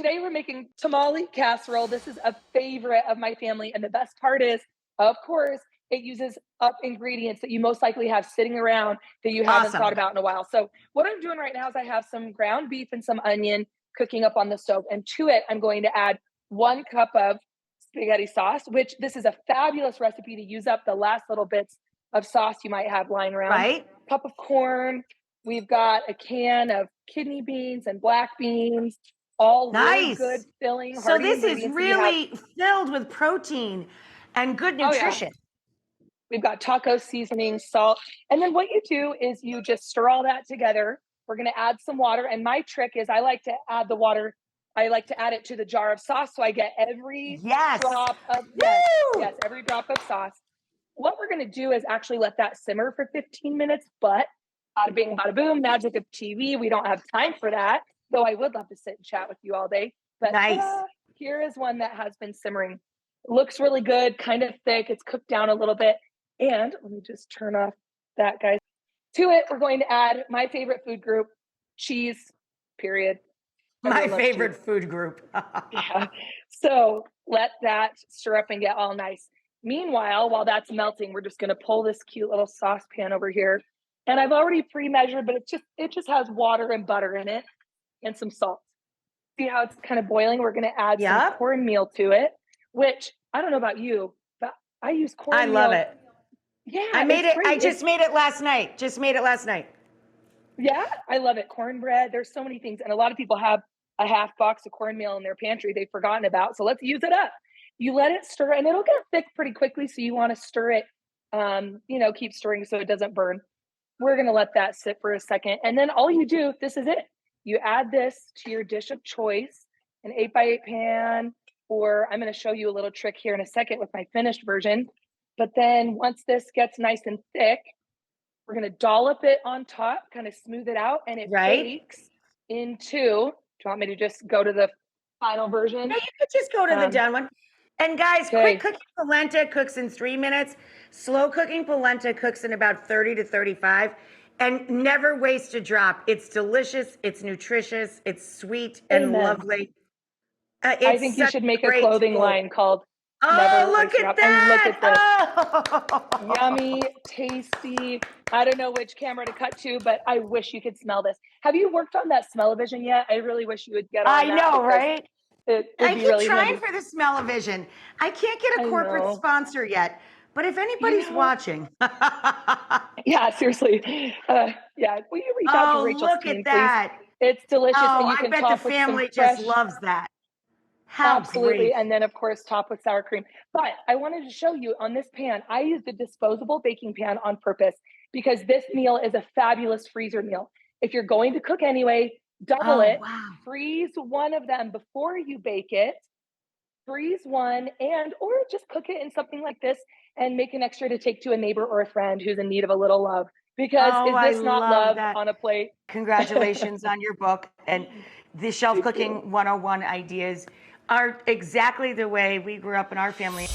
today we're making tamale casserole. This is a favorite of my family. And the best part is, of course, it uses up ingredients that you most likely have sitting around that you haven't Awesome. thought about in a while. So what I'm doing right now is I have some ground beef and some onion cooking up on the stove. And to it, I'm going to add 1 cup of spaghetti sauce, which this is a fabulous recipe to use up the last little bits of sauce you might have lying around. Right? Cup of corn. We've got a can of kidney beans and black beans, all really good, Nice. filling, So hearty this is ingredients that you have. really filled with protein and good Oh, yeah. nutrition. We've got taco seasoning, salt. And then what you do is you just stir all that together. We're going to add some water. And my trick is I like to add the water. I like to add it to the jar of sauce. So I get every Yes. drop of, Woo! every drop of sauce. What we're going to do is actually let that simmer for 15 minutes, but bada bing, bada boom, magic of TV. We don't have time for that, though I would love to sit and chat with you all day. But Nice. here is one that has been simmering. Looks really good, kind of thick. It's cooked down a little bit. And let me just turn off that, guys. To it, we're going to add my favorite food group, cheese, period. My favorite food group. Yeah. So let that stir up and get all nice. Meanwhile, while that's melting, we're just going to pull this cute little saucepan over here. And I've already pre-measured, but it just has water and butter in it and some salt. See how it's kind of boiling? We're going to add some cornmeal to it, which I don't know about you, but I use cornmeal. I love it. Yeah, I made it. I just made it last night. Yeah, I love it. Cornbread. There's so many things. And a lot of people have a half box of cornmeal in their pantry they've forgotten about. So let's use it up. You let it stir and it'll get thick pretty quickly. So you want to stir it, keep stirring so it doesn't burn. We're going to let that sit for a second. And then all you do, this is it. You add this to your dish of choice, an 8x8 pan, or I'm going to show you a little trick here in a second with my finished version. But then once this gets nice and thick, we're going to dollop it on top, kind of smooth it out, and it bakes into, do you want me to just go to the final version? No, you could just go to the done one. And guys, quick cooking polenta cooks in 3 minutes. Slow cooking polenta cooks in about 30 to 35. And never waste a drop. It's delicious, it's nutritious, it's sweet and lovely. I think you should make a clothing line called Never Waste a Drop. And look at this. Yummy, tasty. I don't know which camera to cut to, but I wish you could smell this. Have you worked on that smell-o-vision yet? I really wish you would get on that. I know, right? I keep really trying for the smell-o-vision. I can't get a corporate sponsor yet, but if anybody's watching. Yeah, seriously. Will you reach out to Rachael's team, that. Please? It's delicious. Oh, and you can I bet the family just loves that. How Absolutely. Great. And then, of course, top with sour cream. But I wanted to show you on this pan, I used a disposable baking pan on purpose because this meal is a fabulous freezer meal. If you're going to cook anyway, double it. Wow. Freeze one of them before you bake it. Freeze one or just cook it in something like this and make an extra to take to a neighbor or a friend who's in need of a little love. Because is this not love on a plate? Congratulations on your book. And the Shelf Cooking 101 ideas are exactly the way we grew up in our family.